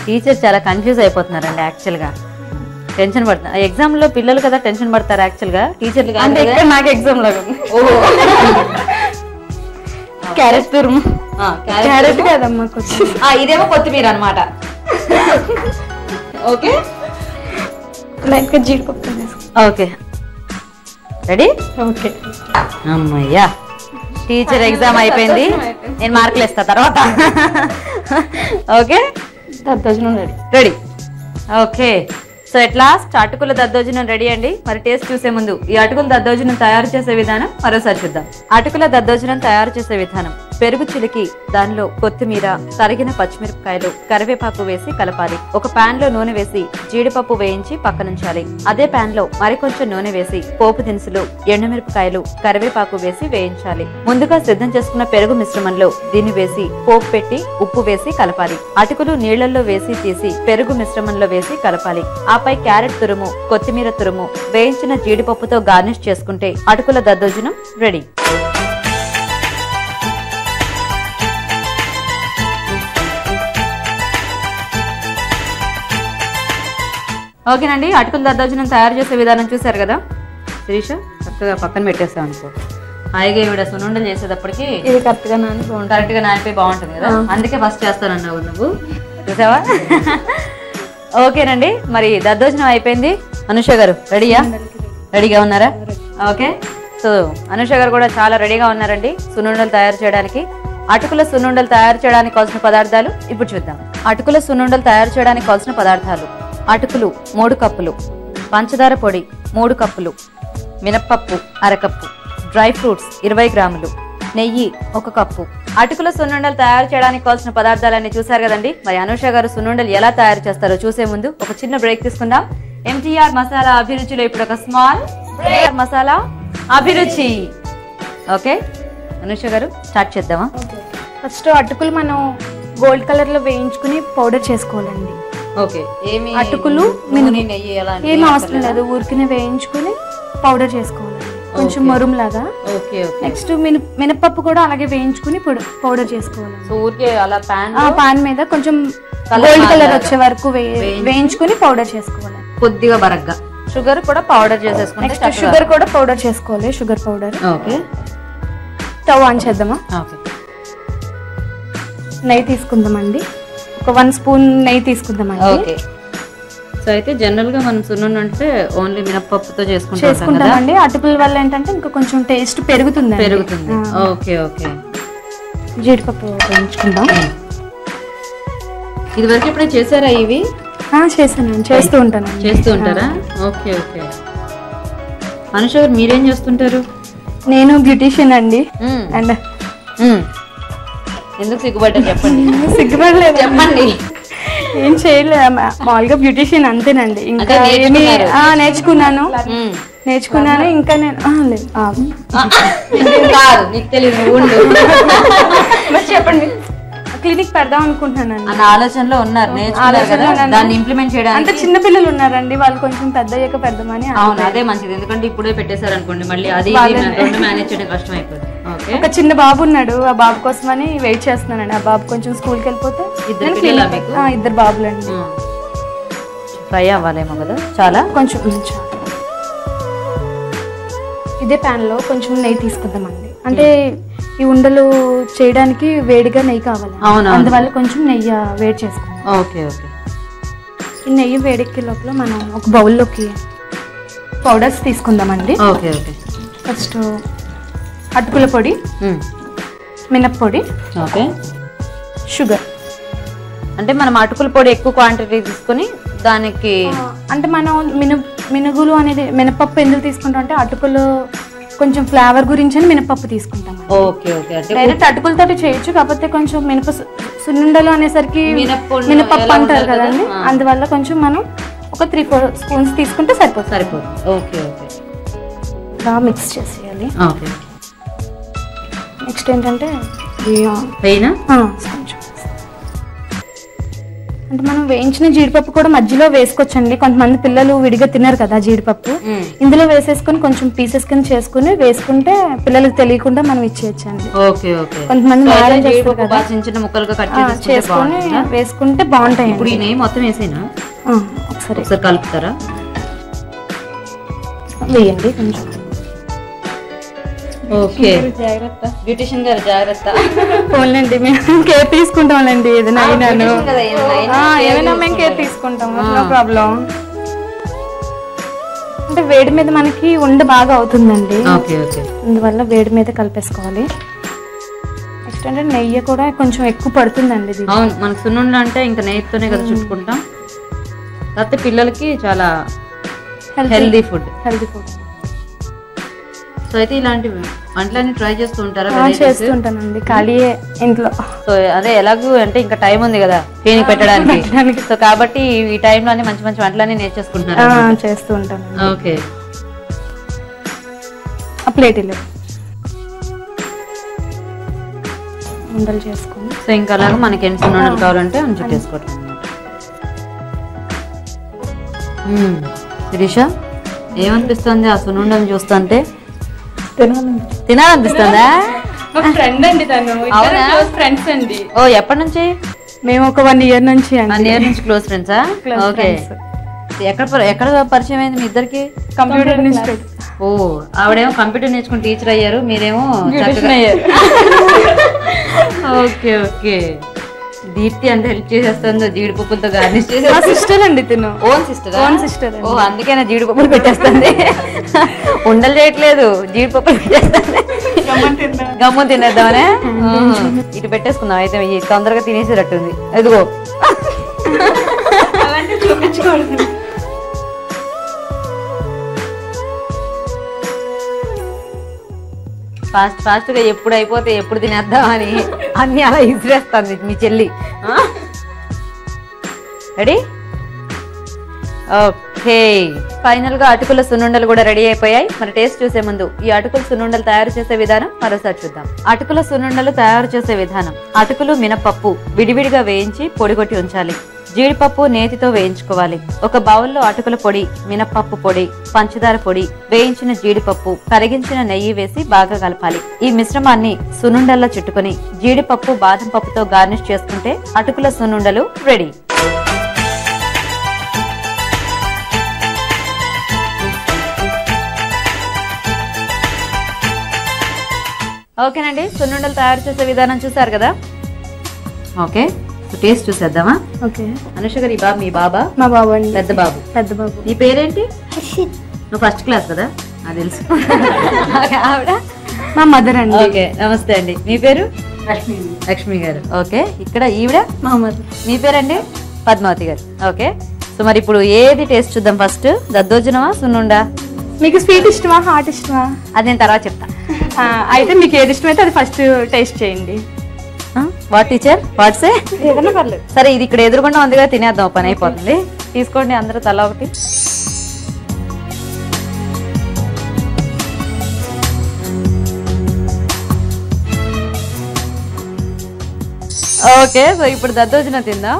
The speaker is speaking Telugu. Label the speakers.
Speaker 1: టీచర్ చాలా కన్ఫ్యూజ్ అయిపోతున్నారండి యాక్చువల్గా. టెన్షన్ పడుతున్నారు ఎగ్జామ్లో. పిల్లలు కదా టెన్షన్ పడతారు యాక్చువల్గా, టీచర్లు కాదు.
Speaker 2: నాకు ఎగ్జామ్ లాగా క్యారెట్ తురుము. క్యారెట్ కదమ్మా,
Speaker 1: ఇదేమో కొత్తిమీర అనమాట. ఓకే,
Speaker 2: లైట్గా జీడిపప్పు.
Speaker 1: Okay ready.
Speaker 2: ఓకే
Speaker 1: అమ్మయ్యా, టీచర్ ఎగ్జామ్ అయిపోయింది. నేను మార్కులు ఇస్తా తర్వాత. ఓకే,
Speaker 2: దద్దోజనం ready.
Speaker 1: Ready. Okay, so at last అటుకుల దద్దోజనం రెడీ అండి. మరి టేస్ట్ చూసే ముందు ఈ అటుకుల దద్దోజనం తయారు చేసే విధానం మరోసారి చూద్దాం. అటుకుల దద్దోజనం తయారు చేసే విధానం: పెరుగు చిలికి దానిలో కొత్తిమీర, తరిగిన పచ్చిమిరపకాయలు, కరివేపాకు వేసి కలపాలి. ఒక పాన్ లో నూనె వేసి జీడిపప్పు వేయించి పక్కనుంచాలి. అదే పాన్ లో మరికొంచెం నూనె వేసి పోపు దినుసులు, ఎండుమిరపకాయలు, కరివేపాకు వేసి వేయించాలి. ముందుగా సిద్ధం చేసుకున్న పెరుగు మిశ్రమంలో దీన్ని వేసి పోపు పెట్టి ఉప్పు వేసి కలపాలి. అటుకులు నీళ్లలో వేసి తీసి పెరుగు మిశ్రమంలో వేసి కలపాలి. ఆపై క్యారెట్ తురుము, కొత్తిమీర తురుము, వేయించిన జీడిపప్పుతో గార్నిష్ చేసుకుంటే అటుకుల దద్దోజనం రెడీ. ఓకేనండి, అటుకుల దద్దోజనం తయారు చేసే విధానం చూసారు కదా. శిరీష చక్కగా పక్కన పెట్టేస్తాం అనుకో. హాయిగా ఈవిడ సున్నుండలు చేసేటప్పటికి
Speaker 2: ఇది కరెక్ట్గా
Speaker 1: నానిపోయి బాగుంటుంది కదా, అందుకే ఫస్ట్ చేస్తానన్నావు నువ్వు. చూసావా? ఓకేనండి, మరి దద్దోజనం అయిపోయింది. అనుష గారు రెడీగా ఉన్నారా? ఓకే, సో అనుష గారు కూడా చాలా రెడీగా ఉన్నారండి సున్నుండలు తయారు చేయడానికి. అటుకుల సున్నుండలు తయారు చేయడానికి కావాల్సిన పదార్థాలు ఇప్పుడు చూద్దాం. అటుకుల సున్నుండలు తయారు చేయడానికి కావాల్సిన పదార్థాలు: అటుకులు 3 కప్పులు, పంచదార పొడి 3 కప్పులు, మినప్పప్పు 1/2 కప్పు, డ్రై ఫ్రూట్స్ 20 గ్రాములు, నెయ్యి 1 కప్పు. అటుకుల సున్నుండలు తయారు చేయడానికి కావాల్సిన పదార్థాలన్నీ చూసారు కదండి. మరి అనుష గారు సున్నుండలు ఎలా తయారు చేస్తారో చూసే ముందు ఒక చిన్న బ్రేక్ తీసుకుందాం. MTR మసాలా అభిరుచిలో ఇప్పుడు ఒక స్మాల్ మసాలా అభిరుచి. ఓకే అనుష గారు స్టార్ట్ చేద్దామా?
Speaker 2: ఫస్ట్ అటుకులు మనం గోల్డ్ కలర్ లో వేయించుకుని పౌడర్ చేసుకోవాలండి.
Speaker 1: ఓకే, ఏమి
Speaker 2: అటుకులు ఏం అవసరం లేదు, ఊరికినే వేయించుకుని పౌడర్ చేసుకోవాలండి, కొంచెం మరుం లాగా. నెక్స్ట్ మినపప్పు కూడా అలాగే వేయించుకుని పౌడర్ చేసుకోవాలి.
Speaker 1: సో ఊరికే అలా
Speaker 2: పాన్ మీద కొంచెం గోల్డ్ కలర్ వచ్చే వరకు వేయించుకుని పౌడర్ చేసుకోవాలి.
Speaker 1: కొద్దిగా బరగ్గా షుగర్ కూడా పౌడర్ చేసేసుకుంటే.
Speaker 2: నెక్స్ట్ షుగర్ కూడా పౌడర్ చేసుకోవాలి, sugar powder.
Speaker 1: Okay,
Speaker 2: stove on చేద్దామా?
Speaker 1: ఓకే,
Speaker 2: నెయ్యి తీసుకుందామండి. ఒక 1 స్పూన్ నెయ్యి తీసుకుందామండి.
Speaker 1: ఓకే, సో అయితే జనరల్ గా మనం సున్నుండ అంటే ఓన్లీ మినపప్పుతో
Speaker 2: చేసుకుంటామండి. అటుకుల వల్ల ఏంటంటే ఇంకా కొంచెం టేస్ట్ పెరుగుతుంది.
Speaker 1: ఓకే ఓకే,
Speaker 2: జీడిపప్పు వేయించుకుందాం.
Speaker 1: ఇది వరకు ఎప్పుడైనా చేశారా ఇవి?
Speaker 2: చేశాను, చేస్తూ
Speaker 1: ఉంటారా? Okay okay. అనుష గారు మీరేం చేస్తుంటారు?
Speaker 2: నేను బ్యూటీషియన్ అండి. అండ్
Speaker 1: ఎందుకు సిగ్గుపడ్డా చెప్పండి.
Speaker 2: సిగ్గుపడలేదు, చెప్పండి. ఏం చేయలేదు, మామూలుగా బ్యూటీషియన్ అంతేనండి. ఇంకా నేర్చుకున్నాను. ఇంకా నేను చెప్పండి. క్లినిక్ పెడదాం అనుకుంటున్నాను అన్న
Speaker 1: ఆలోచనలో ఉన్నారు. దాన్ని ఇంప్లిమెంట్ చేయడానికి
Speaker 2: అంటే చిన్న పిల్లలు ఉన్నారండి, వాళ్ళు కొంచెం పెద్ద అయ్యాక పెడదామని.
Speaker 1: అవును, అదే మంచిది. ఎందుకంటే ఇప్పుడే పెట్టేశారు అనుకోండి, మళ్ళీ అది మేనేజ్ చేయడం కష్టం అయిపోతుంది.
Speaker 2: ఒక చిన్న బాబు ఉన్నాడు, ఆ బాబు కోసమని వెయిట్ చేస్తున్నానండి. ఆ బాబు కొంచెం స్కూల్కి వెళ్ళిపోతే. 2 బాబులు అండి.
Speaker 1: ఫ్రై అవ్వాలేమో కదా, చాలా
Speaker 2: కొంచెం. ఇదే ప్యాన్ లో కొంచెం నెయ్యి తీసుకుందామండి. అంటే ఈ ఉండలు చేయడానికి వేడిగా నెయ్యి కావాలి, అందువల్ల కొంచెం నెయ్యి వేడి చేసుకుందాం.
Speaker 1: Okay okay.
Speaker 2: ఈ నెయ్యి వేడెక్కే లోపల మనం ఒక బౌల్లోకి పౌడర్స్ తీసుకుందామండి.
Speaker 1: Okay okay.
Speaker 2: ఫస్ట్ అటుకుల పొడి, మినప్పొడి,
Speaker 1: ఓకే,
Speaker 2: షుగర్.
Speaker 1: అంటే మనం అటుకుల పొడి ఎక్కువ క్వాంటిటీ తీసుకుని దానికి
Speaker 2: అంటే మనం మినుగులు అనేది మినపప్పు ఎందుకు తీసుకుంటాం అంటే అటుకులు కొంచెం ఫ్లేవర్ గురించి అని మినపప్పు తీసుకుంటాం.
Speaker 1: Okay okay.
Speaker 2: డైరెక్ట్ అటుకులతో చేయొచ్చు, కాకపోతే కొంచెం సున్నుండలు అనేసరికి మినపప్పు అంటారు కదండి, అందువల్ల కొంచెం మనం ఒక 3-4 స్పూన్స్ తీసుకుంటే సరిపోతుంది.
Speaker 1: Okay okay.
Speaker 2: బాగా మిక్స్ చేసేయాలి.
Speaker 1: ఓకే.
Speaker 2: నెక్స్ట్ ఏంటంటే అంటే మనం వేయించిన జీడిపప్పు కూడా మధ్యలో వేసుకోవచ్చండి. కొంతమంది పిల్లలు విడిగా తినరు కదా జీడిపప్పు, ఇందులో వేసేసుకొని కొంచెం పీసెస్ కింద చేసుకుని వేసుకుంటే పిల్లలకు తెలియకుండా మనం ఇచ్చేయచ్చండి. కొంతమంది
Speaker 1: చిన్న ముక్కలుగా కట్
Speaker 2: చేసుకొని వేసుకుంటే బాగుంటాయి.
Speaker 1: ఇప్పుడు ఈ నెయ్యి మొత్తం వేసేనా? ఒకసారి కలుపుతారా?
Speaker 2: వేయండి కొంచెం.
Speaker 1: ఓకే, బ్యూటిషియన్ గారు జాగ్రత్త.
Speaker 2: పోన్లేండి, మేము కేర్ తీసుకుంటాంలేండి. ఏదైనా ఏమైనా మేము కేర్ తీసుకుంటాము, నో ప్రాబ్లం. అంటే వేడి మీద మనకి ఉండ బాగా అవుతుందండి, అందువల్ల వేడి మీద కలిపేసుకోవాలి. నెక్స్ట్ అంటే నెయ్యి కూడా కొంచెం ఎక్కువ పడుతుందండి.
Speaker 1: అవును, మనకు సున్నుండ అంటే ఇంకా నెయ్యితోనే కదా చుట్టుకుంటాం. కాకపోతే పిల్లలకి చాలా హెల్దీ ఫుడ్. సో అయితే ఇలాంటి వంటలన్నీ ట్రై చేస్తూ ఉంటారా?
Speaker 2: చేస్తుంటానండి, ఖాళీయే ఇంట్లో.
Speaker 1: సో అదే ఎలాగూ అంటే ఇంకా టైం ఉంది కదా క్లీనింగ్ పెట్టడానికి, సో కాబట్టి ఈ టైంలోనే మంచి మంచి వంటలన్నీ నేర్చేసుకుంటున్నారు.
Speaker 2: చేస్తూ ఉంటాను.
Speaker 1: ఓకే,
Speaker 2: ఆ ప్లేట్ ఉండలు చేసుకుని,
Speaker 1: సో ఇంకా అలాగా మనకి ఎన్ని సున్నుండలు కావాలంటే అని చుట్టేసుకోవటం. శిరీష, ఏమనిపిస్తుంది ఆ సున్నుండలు చూస్తుంటే? తినాలనిపిస్తుందా?
Speaker 2: ఫ్రెండ్ అండి తను. ఫ్రెండ్స్ అండి.
Speaker 1: ఓ, ఎప్పటి నుంచి?
Speaker 2: మేము ఒక 1 year నుంచి.
Speaker 1: 1 year నుంచి క్లోజ్ ఫ్రెండ్సా? ఓకే, ఎక్కడ పరిచయం అయింది మీ ఇద్దరికి?
Speaker 2: Computer institute.
Speaker 1: ఓ, ఆవిడేమో కంప్యూటర్ నేర్చుకుని టీచర్ అయ్యారు, మీరేమో ఓకే ఓకే. దీప్తి అంటే హెల్ప్ చేసేస్తుందో జీడిపప్పులతో గార్నిష్ చేసి.
Speaker 2: సిస్టర్ అండి తిను.
Speaker 1: Own sister?
Speaker 2: Own sister.
Speaker 1: ఓ, అందుకేనా జీడిపప్పులు పెట్టేస్తుంది. ఉండలు చేయట్లేదు, జీడిపప్పులు పెట్టేస్తుంది. గమ్ము తినేద్దామనే. ఇటు పెట్టేసుకుందాం అయితే, తొందరగా తినేసేటట్టుంది. ఎదుగో ఫాస్ట్ ఫాస్ట్ గా ఎప్పుడు అయిపోతే ఎప్పుడు తినేద్దామని అన్ని అలా ఇసిరేస్తుంది మీ చెల్లి. రెడీ? ఓకే, ఫైనల్ గా అటుకుల సున్నుండలు కూడా రెడీ అయిపోయాయి. మరి టేస్ట్ చూసే ముందు ఈ అటుకుల సున్నుండలు తయారు చేసే విధానం మరోసారి చూద్దాం. అటుకుల సున్నుండలు తయారు చేసే విధానం: అటుకులు, మినపప్పు విడివిడిగా వేయించి పొడిగొట్టి ఉంచాలి. జీడిపప్పు నేతితో వేయించుకోవాలి. ఒక బౌల్లో అటుకుల పొడి, మినపప్పు పొడి, పంచదార పొడి, వేయించిన జీడిపప్పు, కరిగించిన నెయ్యి వేసి బాగా కలపాలి. ఈ మిశ్రమాన్ని సున్నుండల్లో చుట్టుకుని జీడిపప్పు, బాదం పప్పుతో గార్నిష్ చేసుకుంటే అటుకుల సున్నుండలు రెడీ. ఓకేనండి, సున్నుండలు తయారు చేసే విధానం చూసారు కదా. ఓకే, టేస్ట్ చూసేద్దామా?
Speaker 2: ఓకే.
Speaker 1: అనుష గారు, ఈ బాబు మీ బాబా?
Speaker 2: మా బాబు అండి.
Speaker 1: పెద్ద బాబు.
Speaker 2: పెద్ద బాబు.
Speaker 1: నీ పేరేంటి? నువ్వు ఫస్ట్ క్లాస్ కదా, అది తెలుసు. ఆవిడ
Speaker 2: మా మదర్ అండి.
Speaker 1: ఓకే, నమస్తే అండి. మీ పేరు? లక్ష్మి గారు. ఓకే, ఇక్కడ ఈవిడ
Speaker 2: మా మదర్.
Speaker 1: మీ పేరండి? పద్మావతి గారు. ఓకే, సో మరి ఇప్పుడు ఏది టేస్ట్ చూద్దాం. ఫస్ట్ దద్దోజనమా, సున్నుండా?
Speaker 2: మీకు స్వీట్ ఇష్టమా, హాట్ ఇష్టమా?
Speaker 1: అది నేను తర్వాత చెప్తా.
Speaker 2: అయితే మీకు ఏది ఇష్టమైతే అది ఫస్ట్ టేస్ట్ చేయండి.
Speaker 1: వాట్ టీచర్, వాట్సే?
Speaker 2: ఏదైనా పర్లేదు.
Speaker 1: సరే, ఇది ఇక్కడ ఎదురుకుండా ఉందిగా, తినేద్దాం, పని అయిపోతుంది. తీసుకోండి అందరూ తలా ఒకటి. ఓకే, సో ఇప్పుడు దద్దోజనం తిందాం.